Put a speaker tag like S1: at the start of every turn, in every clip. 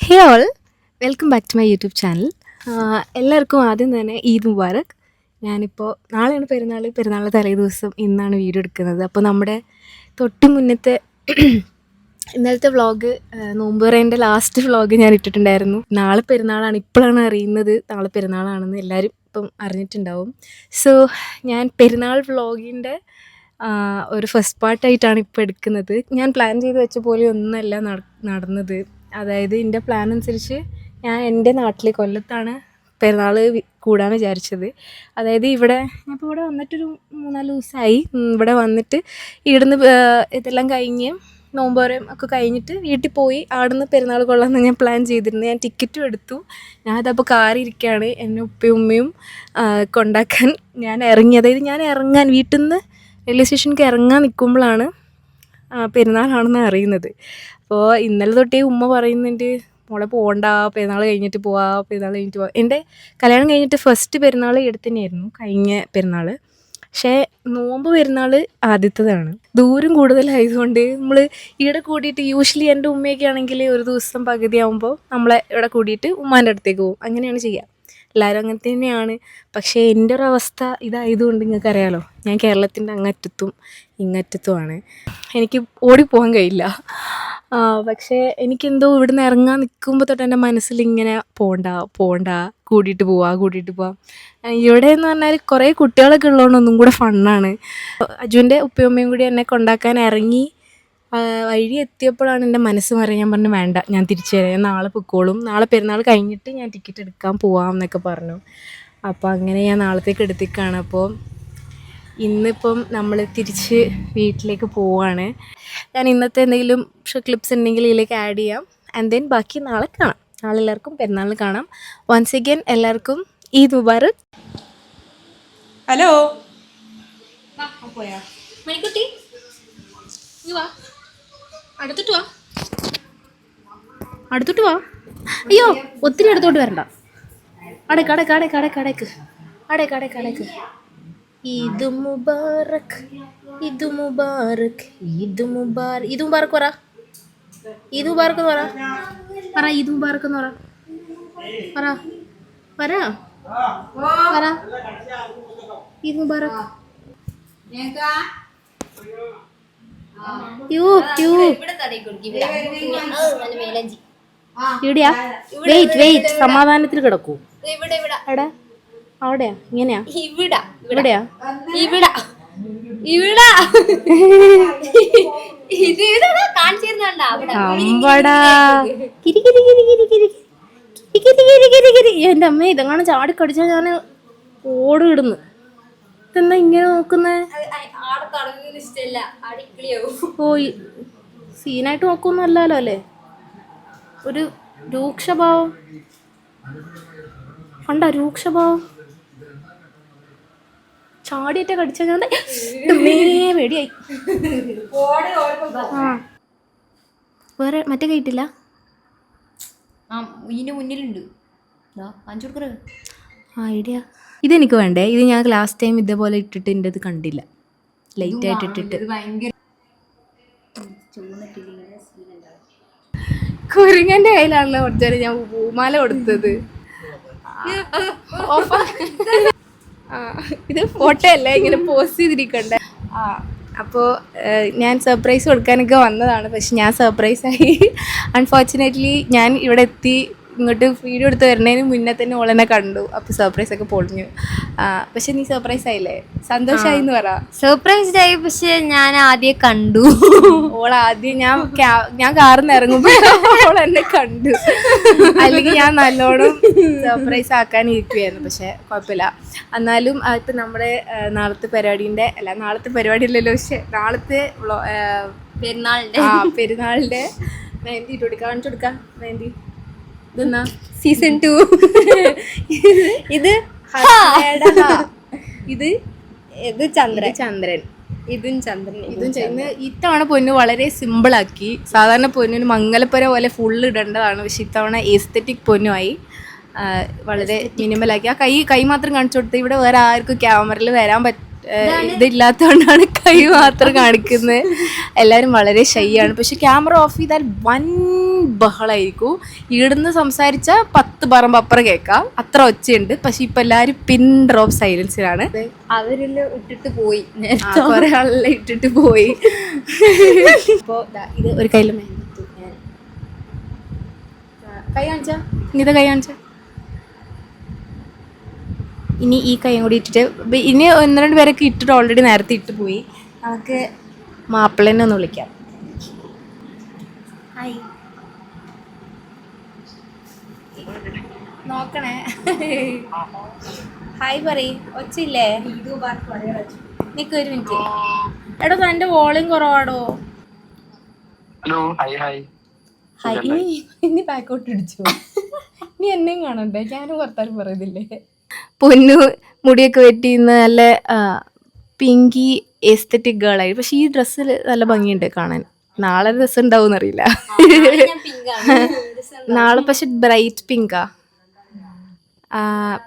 S1: Hey all, welcome back to my YouTube channel. എല്ലാവർക്കും ആദ്യം തന്നെ ഈദ് മുബാറക്. ഞാനിപ്പോൾ നാളെയാണ് പെരുന്നാൾ തലേ ദിവസം ഇന്നാണ് വീഡിയോ എടുക്കുന്നത്. അപ്പോൾ നമ്മുടെ തൊട്ട് മുന്നത്തെ ഇന്നലത്തെ വ്ളോഗ്, നോമ്പുറേൻ്റെ ലാസ്റ്റ് വ്ളോഗ് ഞാൻ ഇട്ടിട്ടുണ്ടായിരുന്നു. നാളെ പെരുന്നാളാണ്, ഇപ്പോഴാണ് അറിയുന്നത് നാളെ പെരുന്നാളാണെന്ന്. എല്ലാവരും ഇപ്പം അറിഞ്ഞിട്ടുണ്ടാവും. സോ ഞാൻ പെരുന്നാൾ വ്ളോഗിൻ്റെ ഒരു ഫസ്റ്റ് പാർട്ടായിട്ടാണ് ഇപ്പോൾ എടുക്കുന്നത്. ഞാൻ പ്ലാൻ ചെയ്ത് വെച്ച പോലെ ഒന്നുമല്ല നടന്നത്. അതായത് എൻ്റെ പ്ലാൻ അനുസരിച്ച് ഞാൻ എൻ്റെ നാട്ടിൽ കൊല്ലത്താണ് പെരുന്നാൾ കൂടാൻ വിചാരിച്ചത്. അതായത് ഞാനിപ്പോൾ ഇവിടെ വന്നിട്ടൊരു 3-4 ദിവസമായി. ഇവിടെ വന്നിട്ട് ഇവിടുന്ന് ഇതെല്ലാം കഴിഞ്ഞ് നോമ്പോരം ഒക്കെ കഴിഞ്ഞിട്ട് വീട്ടിൽ പോയി അവിടുന്ന് പെരുന്നാൾ കൊള്ളാമെന്ന് ഞാൻ പ്ലാൻ ചെയ്തിരുന്നു. ഞാൻ ടിക്കറ്റും എടുത്തു. ഞാനതപ്പോൾ കാറിരിക്കുകയാണ്. എന്നെ ഉപ്പയും ഉമ്മയും കൊണ്ടാക്കാൻ ഞാൻ ഇറങ്ങി. അതായത് ഞാൻ ഇറങ്ങാൻ വീട്ടിൽ നിന്ന് റെയിൽവേ സ്റ്റേഷനിലേക്ക് ഇറങ്ങാൻ നിൽക്കുമ്പോഴാണ് പെരുന്നാളാണെന്ന് അറിയുന്നത്. അപ്പോൾ ഇന്നലെ തൊട്ടേ ഉമ്മ പറയുന്നുണ്ട്, മോളെ പോകണ്ട, പെരുന്നാൾ കഴിഞ്ഞിട്ട് പോവാം. എൻ്റെ കല്യാണം കഴിഞ്ഞിട്ട് ഫസ്റ്റ് പെരുന്നാൾ ഇവിടെ തന്നെയായിരുന്നു, കഴിഞ്ഞ പെരുന്നാൾ. പക്ഷേ നോമ്പ് പെരുന്നാൾ ആദ്യത്തേതാണ്. ദൂരം കൂടുതലായതുകൊണ്ട് നമ്മൾ ഇവിടെ കൂടിയിട്ട്, യൂഷ്വലി എൻ്റെ ഉമ്മയൊക്കെ ആണെങ്കിൽ ഒരു ദിവസം പകുതി ആകുമ്പോൾ നമ്മളെ ഇവിടെ കൂടിയിട്ട് ഉമ്മാൻ്റെ അടുത്തേക്ക് പോകും. അങ്ങനെയാണ് ചെയ്യുക. എല്ലാവരും അങ്ങനെ തന്നെയാണ്. പക്ഷേ എൻ്റെ ഒരു അവസ്ഥ ഇതായതുകൊണ്ട് നിങ്ങൾക്കറിയാലോ, ഞാൻ കേരളത്തിൻ്റെ അങ്ങറ്റത്തും ഇങ്ങറ്റത്തുമാണ്. എനിക്ക് ഓടിപ്പോകാൻ കഴിയില്ല. പക്ഷേ എനിക്കെന്തോ ഇവിടുന്ന് ഇറങ്ങാൻ നിൽക്കുമ്പോൾ തൊട്ട് എൻ്റെ മനസ്സിലിങ്ങനെ പോകണ്ട, കൂട്ടിയിട്ട് പോവാം. ഇവിടെ എന്ന് പറഞ്ഞാൽ കുറേ കുട്ടികളൊക്കെ ഉള്ളതുകൊണ്ട് ഒന്നും കൂടെ ഫണ്ണാണ്. അജുവിൻ്റെ ഉപ്പയമ്മയും കൂടി എന്നെ കൊണ്ടാക്കാൻ ഇറങ്ങി വഴി എത്തിയപ്പോഴാണ് എൻ്റെ മനസ്സ് മാറി. ഞാൻ പറഞ്ഞു വേണ്ട, ഞാൻ തിരിച്ചു വരാം, ഞാൻ നാളെ പൊക്കോളും, നാളെ പെരുന്നാൾ കഴിഞ്ഞിട്ട് ഞാൻ ടിക്കറ്റ് എടുക്കാൻ പോവാം എന്നൊക്കെ പറഞ്ഞു. അപ്പോൾ അങ്ങനെ ഞാൻ നാളത്തേക്ക് എടുത്തേക്കാണ്. അപ്പോൾ ഇന്നിപ്പം നമ്മൾ തിരിച്ച് വീട്ടിലേക്ക് പോവാണ്. ഞാൻ ഇന്നത്തെ എന്തെങ്കിലും ക്ലിപ്സ് ഉണ്ടെങ്കിൽ ഇതിലേക്ക് ആഡ് ചെയ്യാം. ആൻഡ് ദെൻ ബാക്കി നാളെ കാണാം. നാളെ എല്ലാവർക്കും പെരുന്നാളിന് കാണാം. വൺസ് അഗൈൻ എല്ലാവർക്കും ഈദ് മുബാറക്.
S2: ഹലോ
S1: പോയാ മണിക്കുട്ടി, വാ, അടുത്തോട്ട് വാ. അയ്യോ, ഒത്തിരി അടുത്തോട്ട് വരണ്ട. അടക്ക്. ഈദ് മുബാറക് പറ. ഈദ് മുബാറക് വെയിറ്റ്, സമാധാനത്തിൽ കിടക്കൂ. അവിടെയാ, ഇങ്ങനെയാ, ഇവിടെയാ, എന്റെ അമ്മ ഇതെങ്ങനെ ചാടിക്കടിച്ചാ ഞാൻ ഓടിടുന്നു. ഇതെന്താ ഇങ്ങനെ നോക്കുന്നേ? ഓ, സീനായിട്ട് നോക്കൊന്നും അല്ലല്ലോ അല്ലേ? ഒരു രൂക്ഷഭാവം ചാടിയേറ്റ കടിച്ച ഞാൻ പേടിയായി. വേറെ മറ്റേ കയറ്റില്ല,
S2: ഇതിന്റെ മുന്നിലുണ്ട്.
S1: ഐഡിയ ഇതെനിക്ക് വേണ്ടേ. ഇത് ഞാൻ ലാസ്റ്റ് ടൈം ഇതേപോലെ ഇട്ടിട്ട് എൻ്റെ അത് കണ്ടില്ല, ലൈറ്റായിട്ട് ഇട്ടിട്ട്. കുരങ്ങൻ്റെ കയ്യിലാണല്ലോ കുറച്ചേരം ഞാൻ പൂമാല കൊടുത്തത്. ഇത് ഫോട്ടോ അല്ല, ഇങ്ങനെ പോസ്റ്റ് ചെയ്തിരിക്കണ്ടേ. അപ്പോൾ ഞാൻ സർപ്രൈസ് കൊടുക്കാനൊക്കെ വന്നതാണ്. പക്ഷെ ഞാൻ സർപ്രൈസായി. അൺഫോർച്ചുനേറ്റ്ലി ഞാൻ ഇവിടെ എത്തി, ഇങ്ങോട്ട് വീഡിയോ എടുത്ത് വരുന്നതിന് മുന്നേ തന്നെ ഓളെന്നെ കണ്ടു. അപ്പോൾ സർപ്രൈസൊക്കെ പൊളിഞ്ഞു. പക്ഷെ നീ സർപ്രൈസ് ആയില്ലേ? സന്തോഷമായി എന്ന് പറ.
S2: സർപ്രൈസ്ഡ് ആയി. പക്ഷെ ഞാൻ ആദ്യം കണ്ടു
S1: ഓളാദ്യം ഞാൻ കാറിൽ നിന്ന് ഇറങ്ങുമ്പോൾ ഓളെന്നെ കണ്ടു. അല്ലെങ്കിൽ ഞാൻ നല്ലോണം സർപ്രൈസ് ആക്കാൻ ഇരിക്കുകയായിരുന്നു. പക്ഷെ കുഴപ്പമില്ല. എന്നാലും ഇപ്പം നമ്മുടെ നാളത്തെ പരിപാടിയല്ലല്ലോ, പക്ഷെ നാളത്തെ പെരുന്നാളിൻ്റെ മെഹന്തി ഇട്ട് കാണിച്ചു കൊടുക്കാം. മെഹന്തി ഇതെന്നാ
S2: സീസൺ 2. ഇത് ചന്ദ്രൻ.
S1: ഇത്തവണ പൊന്നു വളരെ സിമ്പിളാക്കി. സാധാരണ പൊന്നിന് മംഗലപ്പുര പോലെ ഫുള്ള് ഇടേണ്ടതാണ്. പക്ഷെ ഇത്തവണ എസ്തെറ്റിക് പൊന്നുമായി വളരെ മിനിമലാക്കി. ആ കൈ മാത്രം കാണിച്ചു കൊടുത്ത് ഇവിടെ വേറെ ആർക്കും ക്യാമറയിൽ ഇതില്ലാത്തതുകൊണ്ടാണ് കൈ മാത്രം കാണിക്കുന്നത്. എല്ലാവരും വളരെ ഷൈ ആണ്. പക്ഷെ ക്യാമറ ഓഫ് ചെയ്താൽ വൻ ബഹളമായിരിക്കും. ഇവിടുന്ന് സംസാരിച്ച 10 പറമ്പ് അപ്പുറം കേൾക്കാം, അത്ര ഒച്ചയുണ്ട്. പക്ഷെ ഇപ്പം എല്ലാവരും പിൻ ഡ്രോപ്പ് സൈലൻസിലാണ്.
S2: അവരെല്ലാം ഇട്ടിട്ട് പോയി,
S1: കുറെ ആളെല്ലാം ഇട്ടിട്ട് പോയി. ഇപ്പോൾ ഇത് ഒരു കയ്യിൽ കൈ കാണിച്ചാ, ഇനിത് കൈ കാണിച്ചാ. ഇനി ഈ കൈയും കൂടി ഇട്ടിട്ട് ഇനി 1-2 പേരൊക്കെ ഇട്ടിട്ട് ഓൾറെഡി നേരത്തെ ഇട്ട് പോയി. നമുക്ക് മാപ്പിളനെ ഒന്ന് വിളിക്കാം. ഹായ്, നോക്കണേ. ഹായ് പറയ്, ഒച്ചില്ലേ? നിക്ക് ഒരു മിനിറ്റ്. എടോ തൻ്റെ വോളിയം കുറവാടോ.
S3: Hello, hi hi.
S1: ഹായ്. ഇനി ബാക്കോട്ട് ഇടിച്ചു. നീ എന്നെയും കാണണ്ടേ? ഞാനും വർത്താനം പറയുന്നില്ലേ? പൊന്നു മുടിയൊക്കെ വെട്ടിന്ന് നല്ല പിങ്കി എസ്തറ്റിക് ഗേളായി. പക്ഷെ ഈ ഡ്രസ്സിൽ നല്ല ഭംഗിയുണ്ട് കാണാൻ. നാളെ രസം ഉണ്ടാവും എന്നറിയില്ല. നാളെ പക്ഷെ ബ്രൈറ്റ് പിങ്കാ.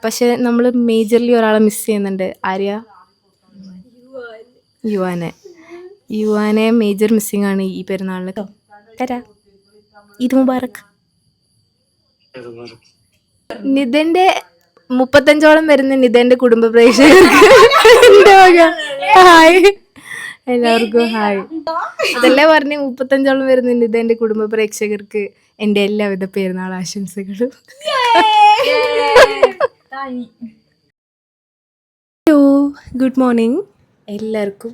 S1: പക്ഷെ നമ്മൾ മേജർലി ഒരാളെ മിസ് ചെയ്യുന്നുണ്ട്. ആര്യ? യുവാനെ മേജർ മിസ്സിംഗ് ആണ് ഈ പെരുന്നാളിന്. തരാ, ഈദ് മുബാറക്. നിതന്റെ 35ഓളം വരുന്ന നിതന്റെ കുടുംബ പ്രേക്ഷകർക്ക് എൻ്റെ വക ഹായ്. എല്ലാവർക്കും ഹായ്. അതല്ലേ പറഞ്ഞ് 35ഓളം വരുന്ന നിതന്റെ കുടുംബ പ്രേക്ഷകർക്ക് എൻ്റെ എല്ലാവിധ പെരുന്നാൾ ആശംസകളും. Hello, good morning. എല്ലാവർക്കും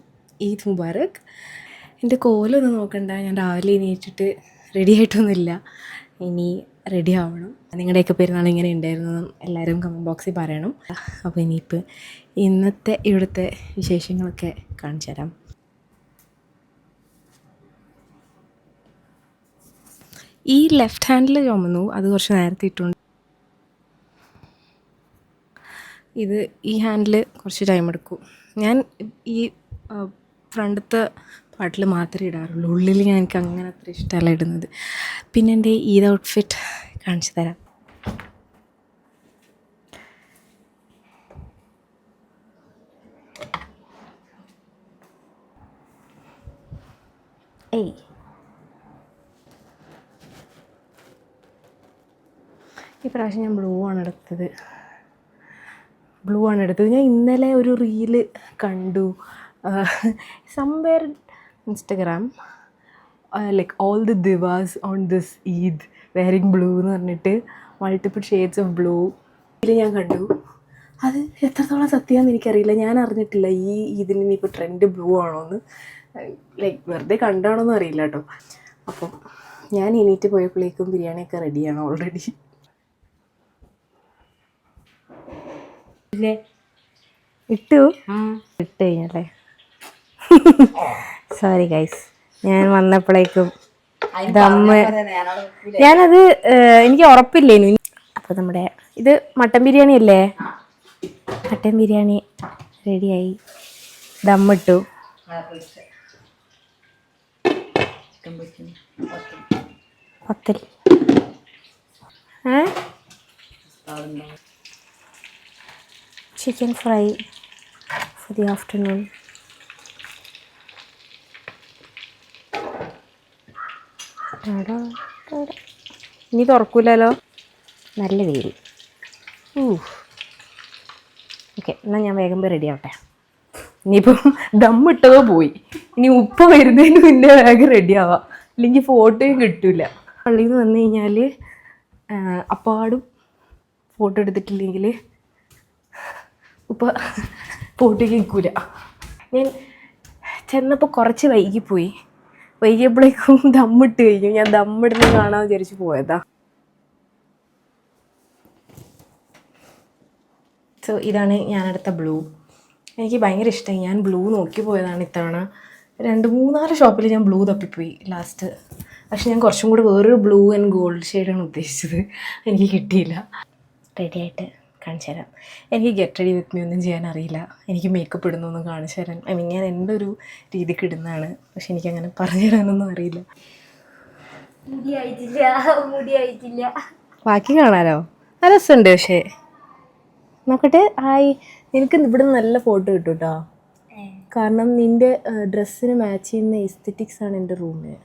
S1: ഈദ് മുബാറക്. എൻ്റെ കോലൊന്നും നോക്കണ്ട, ഞാൻ രാവിലെ എണീറ്റിട്ട് റെഡി ആയിട്ടൊന്നുമില്ല. ഇനി റെഡി ആവണം. നിങ്ങളുടെയൊക്കെ പെരുന്നാൾ എങ്ങനെ ഉണ്ടായിരുന്നെന്നും എല്ലാവരും കമൻറ്റ് ബോക്സിൽ പറയണം. അപ്പോൾ ഇനിയിപ്പോൾ ഇന്നത്തെ ഇവിടുത്തെ വിശേഷങ്ങളൊക്കെ കാണിച്ചു തരാം. ഈ ലെഫ്റ്റ് ഹാൻഡിൽ ചുമന്നു, അത് കുറച്ച് നേരത്തെ ഇട്ടുണ്ട്. ഇത് ഈ ഹാൻഡിൽ കുറച്ച് ടൈം എടുക്കും. ഞാൻ ഈ ഫ്രണ്ടത്തെ പാട്ടിൽ മാത്രമേ ഇടാറുള്ളൂ. ഉള്ളിൽ എനിക്ക് അങ്ങനെ അത്ര ഇഷ്ടമല്ല ഇടുന്നത്. പിന്നെ എൻ്റെ ഈദ് ഔട്ട്ഫിറ്റ് കാണിച്ചു തരാം. ഈ പ്രാവശ്യം ഞാൻ ബ്ലൂ ആണ് എടുത്തത്. ഞാൻ ഇന്നലെ ഒരു റീല് കണ്ടു, somewhere Instagram, like all the divas on this Eid wearing blue എന്ന് പറഞ്ഞിട്ട് മൾട്ടിപ്പിൾ ഷെയ്ഡ്സ് ഓഫ് ബ്ലൂ. ഇതിൽ ഞാൻ കണ്ടു. അത് എത്രത്തോളം സത്യമാണെന്ന് എനിക്കറിയില്ല. ഞാൻ അറിഞ്ഞിട്ടില്ല ഈ ഇതിന് ഇനിയിപ്പോൾ ട്രെൻഡ് ബ്ലൂ ആണോയെന്ന്. ലൈക്ക് വെറുതെ കണ്ടാണോന്നും അറിയില്ല കേട്ടോ. അപ്പം ഞാൻ എണീറ്റ് പോയപ്പോഴേക്കും ബിരിയാണിയൊക്കെ റെഡിയാണ് ഓൾറെഡി. ഇട്ട് കഴിഞ്ഞല്ലേ? സോറി ഗൈസ്, ഞാൻ വന്നപ്പോഴേക്കും ദമ്മ് ഞാനത് എനിക്ക് ഉറപ്പില്ലേനു. അപ്പോൾ നമ്മുടെ ഇത് മട്ടൻ ബിരിയാണി അല്ലേ? മട്ടൻ ബിരിയാണി റെഡിയായി, ദമ്മിട്ടു. പത്തിൽ chicken fry for the afternoon. ഇനി തുറക്കൂലല്ലോ, നല്ല വെയിൽ. ഓക്കെ, എന്നാൽ ഞാൻ വേഗം പോയി റെഡി ആവട്ടെ. ഇനിയിപ്പം ദമ്മിട്ടതോ പോയി, ഇനി ഉപ്പ് വരുന്നതിന് മുന്നേ വേഗം റെഡി ആവാം, അല്ലെങ്കിൽ ഫോട്ടോയും കിട്ടില്ല. പള്ളിയിൽ നിന്ന് വന്നു കഴിഞ്ഞാൽ അപ്പാടും ഫോട്ടോ എടുത്തിട്ടില്ലെങ്കിൽ ഉപ്പ ഫോട്ടോയ്ക്ക് നിൽക്കില്ല. ഞാൻ ചെന്നപ്പോൾ കുറച്ച് വൈകിയപ്പോഴേക്കും ദമ്മിട്ട് കഴിഞ്ഞു. ഞാൻ ദമ്മിടുന്നത് കാണാമെന്ന് വിചാരിച്ച് പോയതാ. സോ ഇതാണ് ഞാനെടുത്ത ബ്ലൂ. എനിക്ക് ഭയങ്കര ഇഷ്ടമായി. ഞാൻ ബ്ലൂ നോക്കി പോയതാണ് ഇത്തവണ. 2-3-4 ഷോപ്പിൽ ഞാൻ ബ്ലൂ തപ്പിപ്പോയി ലാസ്റ്റ്. പക്ഷെ ഞാൻ കുറച്ചും കൂടി വേറൊരു ബ്ലൂ ആൻഡ് ഗോൾഡ് ഷെയ്ഡാണ് ഉദ്ദേശിച്ചത്. എനിക്ക് കിട്ടിയില്ല. റെഡി ആയിട്ട് കാണിച്ചു തരാം. എനിക്ക് ഗെറ്റ് റെഡി വിത്ത് മീ ഒന്നും ചെയ്യാൻ അറിയില്ല. എനിക്ക് മേക്കപ്പ് ഇടുന്നൊന്നും കാണിച്ചു തരാൻ, ഞാൻ എൻ്റെ ഒരു രീതിക്ക് ഇടുന്നതാണ്. പക്ഷെ എനിക്കങ്ങനെ പറഞ്ഞു തരാനൊന്നും അറിയില്ല.
S2: മുടിയായിട്ടില്ല.
S1: ബാക്കി കാണാലോ, നല്ല രസമുണ്ട്. പക്ഷേ നോക്കട്ടെ. ഹായ്, എനിക്ക് ഇവിടെ നിന്ന് നല്ല ഫോട്ടോ കിട്ടും കേട്ടോ. കാരണം നിൻ്റെ ഡ്രസ്സിന് മാച്ച് ചെയ്യുന്ന എസ്തെറ്റിക്സ് ആണ് എൻ്റെ റൂമിന്.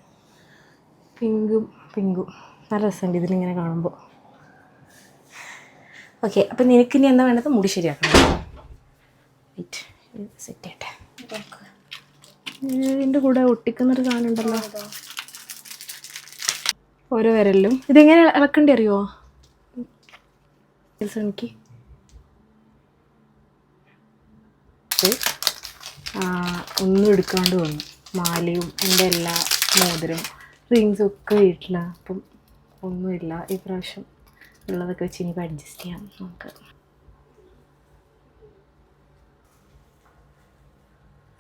S1: പിങ്കും നല്ല രസമുണ്ട് ഇതിലിങ്ങനെ കാണുമ്പോൾ. ഓക്കെ, അപ്പം നിനക്കിനി എന്താ വേണ്ടത്? മുടി ശരിയാക്കണം. വെയിറ്റ്, സെറ്റ് ചെയ്യട്ടെ. ഇതിൻ്റെ കൂടെ ഒട്ടിക്കുന്നൊരു സാധനം ഉണ്ടല്ലോ, ഓരോ വിരലിലും. ഇതെങ്ങനെ ഇളക്കണ്ടി അറിയുമോ? എനിക്ക് ഒന്നും എടുക്കാണ്ട് വന്നു. മാലയും എൻ്റെ എല്ലാ മോതിരം റിങ്സും ഒക്കെ വീട്ടിലാണ്. അപ്പം ഒന്നുമില്ല. ഈ പ്രാവശ്യം ഉള്ളതൊക്കെ വെച്ച് ഇനിയിപ്പോൾ അഡ്ജസ്റ്റ് ചെയ്യാം നമുക്ക്.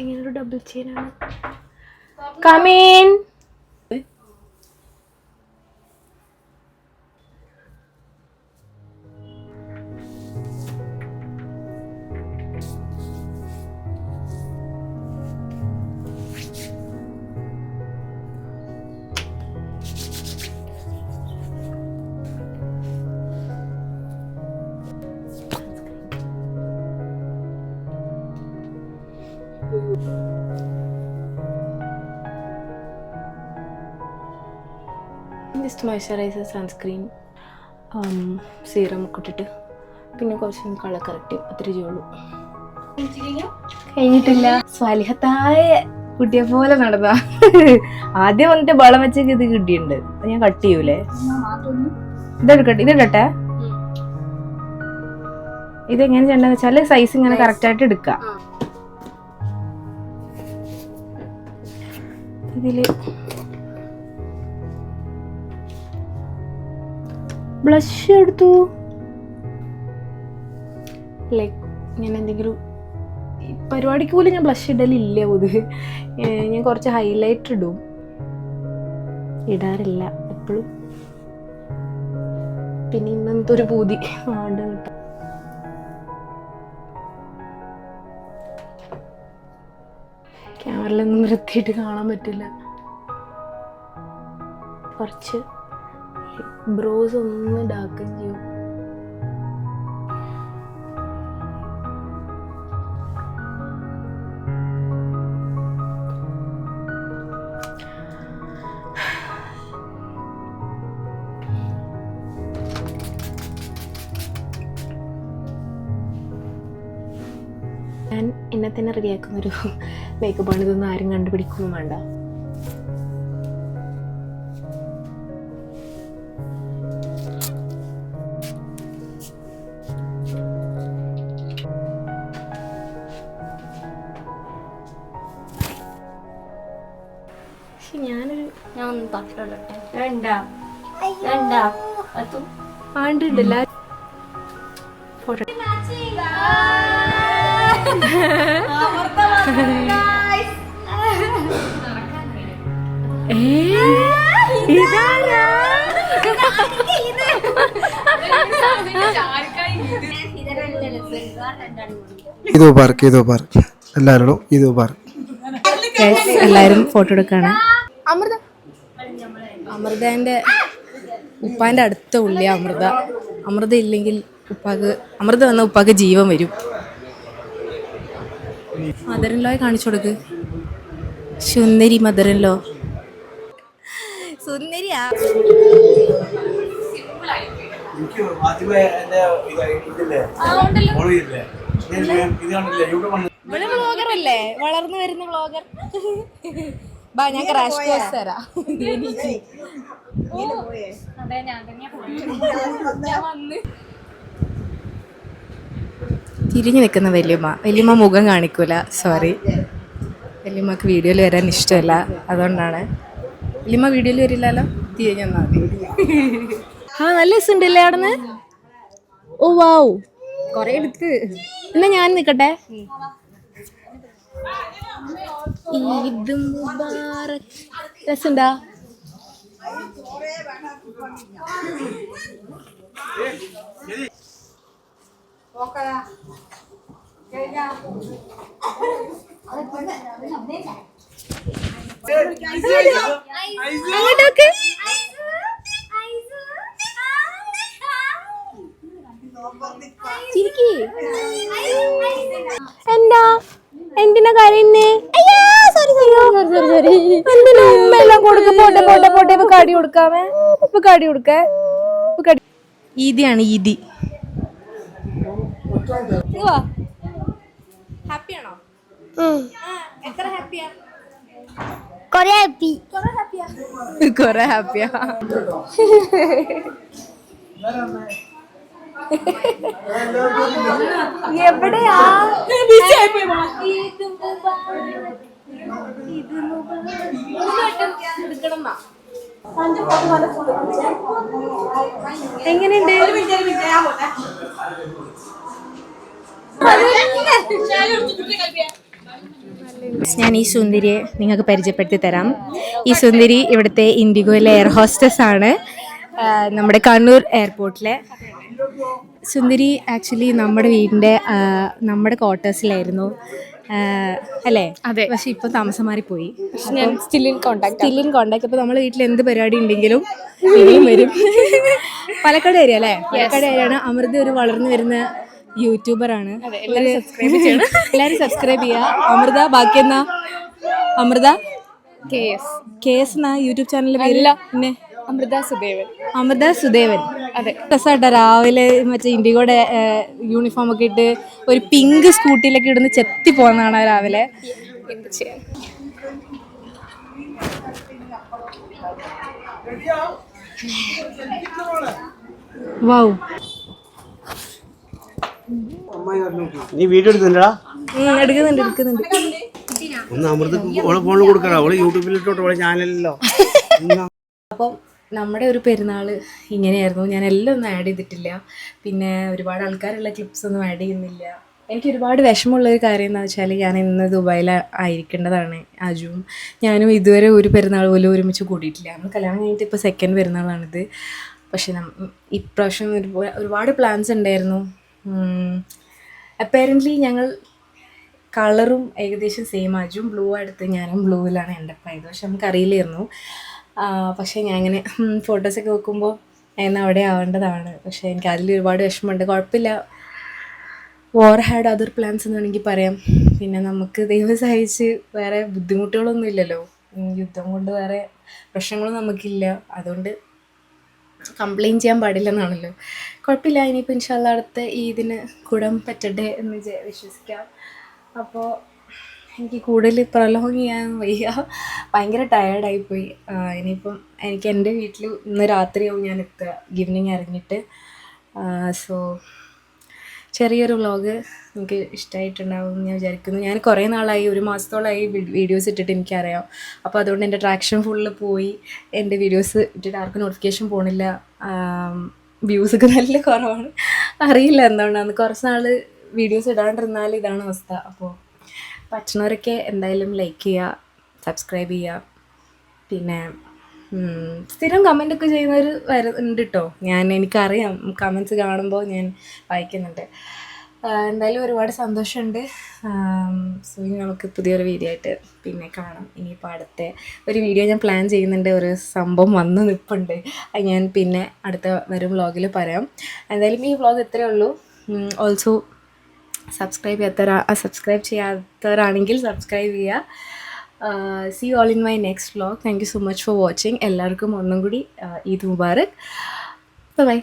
S1: ഇങ്ങനൊരു ഡബിൾ ചെയിനാണ്. കമീൻ. ജസ്റ്റ് മോയ്സ്ചറൈസർ, സൺസ്ക്രീൻ, സീറം ഒക്കെ ഇട്ടിട്ട് പിന്നെ കുറച്ച് കളർ കറക്റ്റ് അത്രേ ചെയ്യുള്ളൂ. കഴിഞ്ഞിട്ടില്ല. സ്വാലിഹത്തായ കുട്ടിയെ പോലെ നടന്നാ. ആദ്യം വന്നിട്ട് ബളം വെച്ചൊക്കെ ഇത് കിട്ടിയിട്ടുണ്ട്. ഞാൻ കട്ട് ചെയ്യൂലേ? ഇതെടുക്കട്ടെ. ഇതെങ്ങനെ ചെയ്യണ്ടെന്ന് വെച്ചാല് സൈസ് ഇങ്ങനെ കറക്റ്റായിട്ട് എടുക്കാം. ഇതില് ബ്ലഷ് എടുത്തു. ലൈക്ക് ഞാൻ എന്തെങ്കിലും പരിപാടിക്ക് പോലും ഞാൻ ബ്ലഷ് ഇടലില്ല പൊതുവെ. ഞാൻ കുറച്ച് ഹൈലൈറ്റർ ഇടാറില്ല എപ്പോഴും. പിന്നെ ഇന്നത്തെ ഒരു പൂതി ആണ്ട് കിട്ടാം. ക്യാമറയിലൊന്നും വൃത്തിയായിട്ട് കാണാൻ പറ്റില്ല. കുറച്ച് ബ്രോസ് ഒന്ന് ഡാർക്കൻ ചെയ്യും. ഞാൻ എന്നെ തന്നെ റെഡിയാക്കുന്നൊരു മേക്കപ്പാണ്. ഇതൊന്നും ആരും കണ്ടുപിടിക്കൊന്നും വേണ്ട.
S2: ഞാൻ ഒന്ന് തട്ടോട്ടെ.
S1: ആണ്ടില്ല ഫോട്ടോ. എല്ലാരും ഫോട്ടോ എടുക്കാണ്. അമൃതേന്റെ ഉപ്പാന്റെ അടുത്ത ഉള്ളിയ അമൃത ഇല്ലെങ്കിൽ അമൃത വന്ന ഉപ്പാക്ക് ജീവൻ വരും. മദറിൻലോയെ കാണിച്ചു കൊടുക്ക്. സുന്ദരി മദറിൻലോ. സുന്ദരിയാ. വ്ളോഗറല്ലേ, വളർന്നു വരുന്ന വ്ളോഗർ. ബാ, ഞാൻ ക്രാഷ് കോഴ്സ് തരാം. തിരിഞ്ഞു നിൽക്കുന്ന വല്യമ്മ മുഖം കാണിക്കൂല. സോറി, വല്യമ്മക്ക് വീഡിയോയിൽ വരാൻ ഇഷ്ടമല്ല, അതുകൊണ്ടാണ്. വല്യമ്മ വീഡിയോയിൽ വരില്ലല്ലോ, തിരിഞ്ഞു വന്നാൽ മതി. നല്ല രസമുണ്ടല്ലേ അവിടുന്ന്. ഓ വാവ്, കൊറേ എടുത്ത്. എന്നാ ഞാൻ നിക്കട്ടെ. ഈദ് മുബാറക്. രസമുണ്ടാ? അങ്ങോട്ടൊക്കെ എന്തിനാ കരയുന്നേ? പോട്ടെ ഇപ്പൊ കടി കൊടുക്കാമേ, ഇപ്പൊ കടി കൊടുക്കേ, ഇപ്പൊ കടി. ഈദിയാണ് ഈദി. ഹാപ്പിയാണോ? എത്ര ഹാപ്പിയാ?
S2: കൊറേ ഹാപ്പി.
S1: കൊറേ ഹാപ്പിയാ. എവിടെയാ? എങ്ങനെയുണ്ട്? ഞാൻ ഈ സുന്ദരിയെ നിങ്ങൾക്ക് പരിചയപ്പെടുത്തി തരാം. ഈ സുന്ദരി ഇവിടുത്തെ ഇൻഡിഗോയിലെ എയർ ഹോസ്റ്റസ് ആണ്, നമ്മുടെ കണ്ണൂർ എയർപോർട്ടിലെ. സുന്ദരി ആക്ച്വലി നമ്മുടെ വീടിൻ്റെ നമ്മുടെ ക്വാർട്ടേഴ്സിലായിരുന്നു അല്ലേ? അതെ. പക്ഷെ ഇപ്പോൾ താമസം മാറിപ്പോയി. ഞാൻ സ്റ്റിൽ ഇൻ കോണ്ടാക്ട്. അപ്പോൾ നമ്മുടെ വീട്ടിൽ എന്ത് പരിപാടി ഉണ്ടെങ്കിലും ഇനിയും വരും. പാലക്കാട് ഏരിയ അല്ലേ? പാലക്കാട് ഏരിയയാണ്. അമൃത ഒരു വളർന്നു വരുന്ന യൂട്യൂബറാണ്. എല്ലാവരും സബ്സ്ക്രൈബ് ചെയ്യുക. അമൃത ബാക്കി എന്നാ? അമൃത KS എന്നാ യൂട്യൂബ് ചാനലിന്റെ പേര്? പിന്നെ അമൃത സുദേവൻ. അതെ, രസമായിട്ടാ. രാവിലെ മറ്റേ ഇൻഡിഗോയുടെ യൂണിഫോം ഒക്കെ ഇട്ട് ഒരു പിങ്ക് സ്കൂട്ടിയിലൊക്കെ ഇടുന്ന് ചെത്തി പോകുന്നതാണ് രാവിലെ. എന്ത് ചെയ്യാൻ? വൗ,
S4: നീ വീഡിയോ എടുക്കുന്നുണ്ടടാ?
S1: എടുക്കുന്നുണ്ട്.
S4: ഒന്ന് അമൃതക്ക് ഓളെ ഫോണിൽ കൊടുക്കടാ, ഓളെ യൂട്യൂബിലിട്ടോട്ട് ഓളെ ചാനലിലോ.
S1: അപ്പം നമ്മുടെ ഒരു പെരുന്നാൾ ഇങ്ങനെയായിരുന്നു. ഞാൻ എല്ലാം ഒന്നും ആഡ് ചെയ്തിട്ടില്ല, പിന്നെ ഒരുപാട് ആൾക്കാരുള്ള ക്ലിപ്സ് ഒന്നും ആഡ് ചെയ്യുന്നില്ല. എനിക്ക് ഒരുപാട് വിഷമമുള്ളൊരു കാര്യം എന്താണെന്ന് വെച്ചാൽ, ഞാൻ ഇന്ന് ദുബായിൽ ആയിരിക്കേണ്ടതാണ്. അജുവും ഞാനും ഇതുവരെ ഒരു പെരുന്നാൾ പോലും ഒരുമിച്ച് കൂടിയിട്ടില്ല. നമ്മൾ കല്യാണം കഴിഞ്ഞിട്ട് ഇപ്പോൾ സെക്കൻഡ് പെരുന്നാളാണിത്. പക്ഷെ ഇപ്രാവശ്യം ഒരുപാട് പ്ലാൻസ് ഉണ്ടായിരുന്നു. അപ്പാരൻ്റ്ലി ഞങ്ങൾ കളറും ഏകദേശം സെയിം. അജും ബ്ലൂ എടുത്ത് ഞാനും ബ്ലൂവിലാണ് എൻ്റെ പോയത്. പക്ഷെ നമുക്കറിയില്ലായിരുന്നു. പക്ഷേ ഞാൻ ഇങ്ങനെ ഫോട്ടോസൊക്കെ വെക്കുമ്പോൾ എന്നാൽ അവിടെ ആവേണ്ടതാണ്. പക്ഷേ എനിക്ക് അതിൽ ഒരുപാട് വിഷമമുണ്ട്. കുഴപ്പമില്ല, വാർ ഹാഡ് അതർ പ്ലാൻസ് എന്ന് വേണമെങ്കിൽ പറയാം. പിന്നെ നമുക്ക് ദൈവം സഹായിച്ച് വേറെ ബുദ്ധിമുട്ടുകളൊന്നും ഇല്ലല്ലോ. യുദ്ധം കൊണ്ട് വേറെ പ്രശ്നങ്ങളൊന്നും നമുക്കില്ല. അതുകൊണ്ട് കംപ്ലയിൻറ്റ് ചെയ്യാൻ പാടില്ലെന്നാണല്ലോ. കുഴപ്പമില്ല. ഇനിയിപ്പോൾ ഇൻഷാ അല്ലാഹ് അടുത്ത ഈദിന് കൂടാൻ പറ്റട്ടെ എന്ന് വിശ്വസിക്കാം. അപ്പോൾ എനിക്ക് കൂടുതൽ പ്രൊലോങ് ചെയ്യാൻ വയ്യ, ഭയങ്കര ടയേർഡായിപ്പോയി. ഇനിയിപ്പം എനിക്ക് എൻ്റെ വീട്ടിൽ ഇന്ന് രാത്രിയാവും ഞാൻ എത്തുക, ഈവനിങ് ഇറങ്ങിയിട്ട്. സോ ചെറിയൊരു വ്ളോഗ് എനിക്ക് ഇഷ്ടമായിട്ടുണ്ടാവും എന്ന് ഞാൻ വിചാരിക്കുന്നു. ഞാൻ കുറേ നാളായി, ഒരു മാസത്തോളമായി വീഡിയോസ് ഇട്ടിട്ട് എനിക്കറിയാം. അപ്പോൾ അതുകൊണ്ട് എൻ്റെ ട്രാക്ഷൻ ഫുള്ള് പോയി. എൻ്റെ വീഡിയോസ് ഇട്ടിട്ട് ആർക്കും നോട്ടിഫിക്കേഷൻ പോണില്ല, വ്യൂസൊക്കെ നല്ല കുറവാണ്. അറിയില്ല എന്തുകൊണ്ടാണ്. കുറച്ച് നാൾ വീഡിയോസ് ഇടാണ്ടിരുന്നാൽ ഇതാണ് അവസ്ഥ. അപ്പോൾ പറ്റുന്നവരൊക്കെ എന്തായാലും ലൈക്ക് ചെയ്യുക, സബ്സ്ക്രൈബ് ചെയ്യുക. പിന്നെ സ്ഥിരം കമൻ്റൊക്കെ ചെയ്യുന്നവർ ഉണ്ട് കേട്ടോ. എനിക്കറിയാം, കമൻറ്റ്സ് കാണുമ്പോൾ ഞാൻ വായിക്കുന്നുണ്ട്. എന്തായാലും ഒരുപാട് സന്തോഷമുണ്ട്. സോ ഇനി നമുക്ക് പുതിയൊരു വീഡിയോ ആയിട്ട് പിന്നെ കാണാം. ഇനിയിപ്പോൾ അടുത്ത ഒരു വീഡിയോ ഞാൻ പ്ലാൻ ചെയ്യുന്നുണ്ട്. ഒരു സംഭവം വന്ന് നിൽപ്പുണ്ട്, അത് ഞാൻ പിന്നെ അടുത്ത വരും വ്ളോഗിൽ പറയാം. എന്തായാലും ഈ വ്ളോഗ് ഇത്രയേ ഉള്ളൂ. ഓൾസോ സബ്സ്ക്രൈബ് ചെയ്യാത്തവരാണെങ്കിൽ സബ്സ്ക്രൈബ് ചെയ്യുക. See you all in my next vlog. Thank you so much for watching. എല്ലാവർക്കും ഒന്നും കൂടി ഈദ് മുബാറക്. ബൈ.